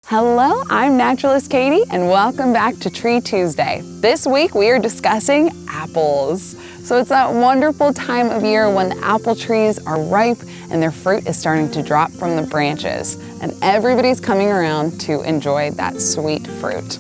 Hello, I'm Naturalist Katie, and welcome back to Tree Tuesday. This week we are discussing apples. So it's that wonderful time of year when the apple trees are ripe and their fruit is starting to drop from the branches, and everybody's coming around to enjoy that sweet fruit.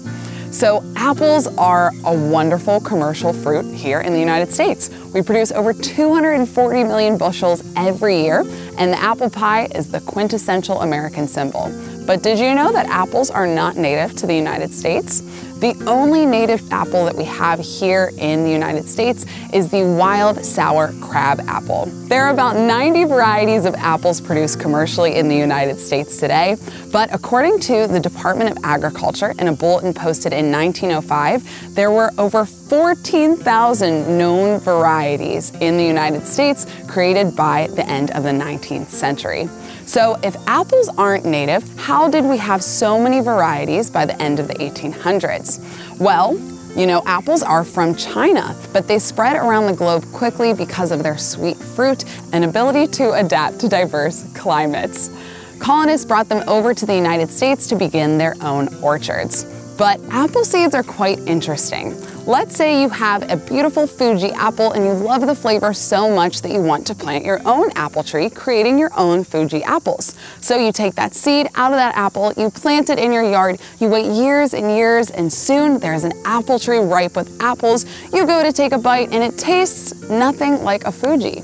So apples are a wonderful commercial fruit here in the United States. We produce over 240 million bushels every year, and the apple pie is the quintessential American symbol. But did you know that apples are not native to the United States? The only native apple that we have here in the United States is the wild sour crab apple. There are about 90 varieties of apples produced commercially in the United States today, but according to the Department of Agriculture in a bulletin posted in 1905, there were over 14,000 known varieties in the United States created by the end of the 19th century. So if apples aren't native, how did we have so many varieties by the end of the 1800s? Well, you know, apples are from China, but they spread around the globe quickly because of their sweet fruit and ability to adapt to diverse climates. Colonists brought them over to the United States to begin their own orchards. But apple seeds are quite interesting. Let's say you have a beautiful Fuji apple and you love the flavor so much that you want to plant your own apple tree, creating your own Fuji apples. So you take that seed out of that apple, you plant it in your yard, you wait years and years, and soon there's an apple tree ripe with apples. You go to take a bite and it tastes nothing like a Fuji.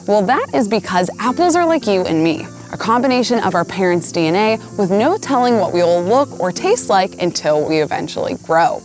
Well, that is because apples are like you and me, a combination of our parents' DNA with no telling what we will look or taste like until we eventually grow.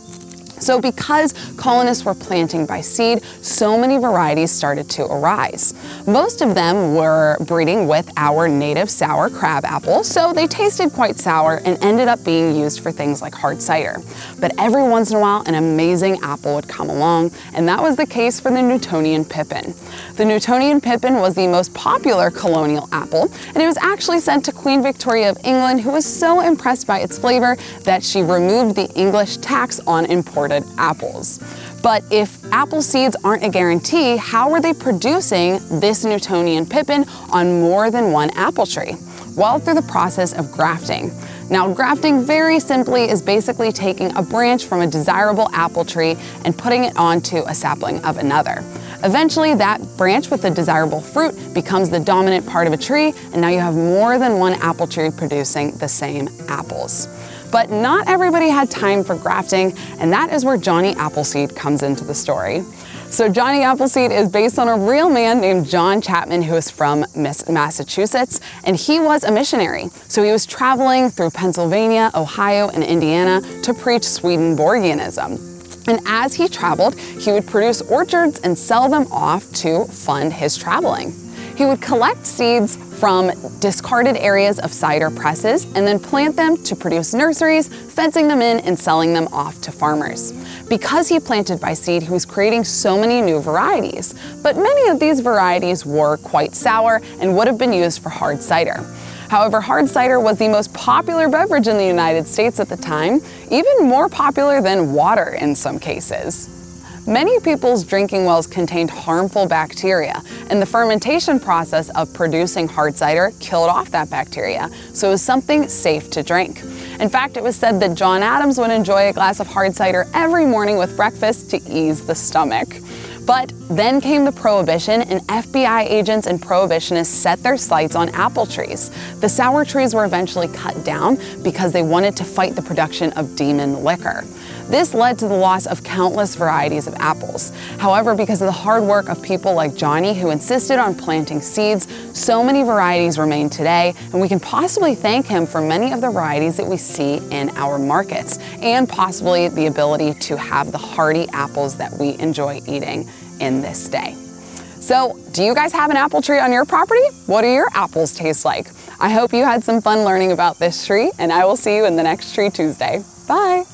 So because colonists were planting by seed, so many varieties started to arise. Most of them were breeding with our native sour crab apple, so they tasted quite sour and ended up being used for things like hard cider. But every once in a while, an amazing apple would come along, and that was the case for the Newtonian pippin. The Newtonian pippin was the most popular colonial apple, and it was actually sent to Queen Victoria of England, who was so impressed by its flavor that she removed the English tax on imported apples. But if apple seeds aren't a guarantee, how were they producing this Newtonian pippin on more than one apple tree? Well, through the process of grafting. Now, grafting very simply is basically taking a branch from a desirable apple tree and putting it onto a sapling of another. Eventually, that branch with the desirable fruit becomes the dominant part of a tree, and now you have more than one apple tree producing the same apples. But not everybody had time for grafting, and that is where Johnny Appleseed comes into the story. So Johnny Appleseed is based on a real man named John Chapman, who is from Massachusetts, and he was a missionary. So he was traveling through Pennsylvania, Ohio, and Indiana to preach Swedenborgianism. And as he traveled, he would produce orchards and sell them off to fund his traveling. He would collect seeds from discarded areas of cider presses and then plant them to produce nurseries, fencing them in and selling them off to farmers. Because he planted by seed, he was creating so many new varieties, but many of these varieties were quite sour and would have been used for hard cider. However, hard cider was the most popular beverage in the United States at the time, even more popular than water in some cases. Many people's drinking wells contained harmful bacteria, and the fermentation process of producing hard cider killed off that bacteria, so it was something safe to drink. In fact, it was said that John Adams would enjoy a glass of hard cider every morning with breakfast to ease the stomach. But then came the Prohibition, and FBI agents and prohibitionists set their sights on apple trees. The sour trees were eventually cut down because they wanted to fight the production of demon liquor. This led to the loss of countless varieties of apples. However, because of the hard work of people like Johnny, who insisted on planting seeds, so many varieties remain today, and we can possibly thank him for many of the varieties that we see in our markets, and possibly the ability to have the hearty apples that we enjoy eating in this day. So, do you guys have an apple tree on your property? What do your apples taste like? I hope you had some fun learning about this tree, and I will see you in the next Tree Tuesday. Bye!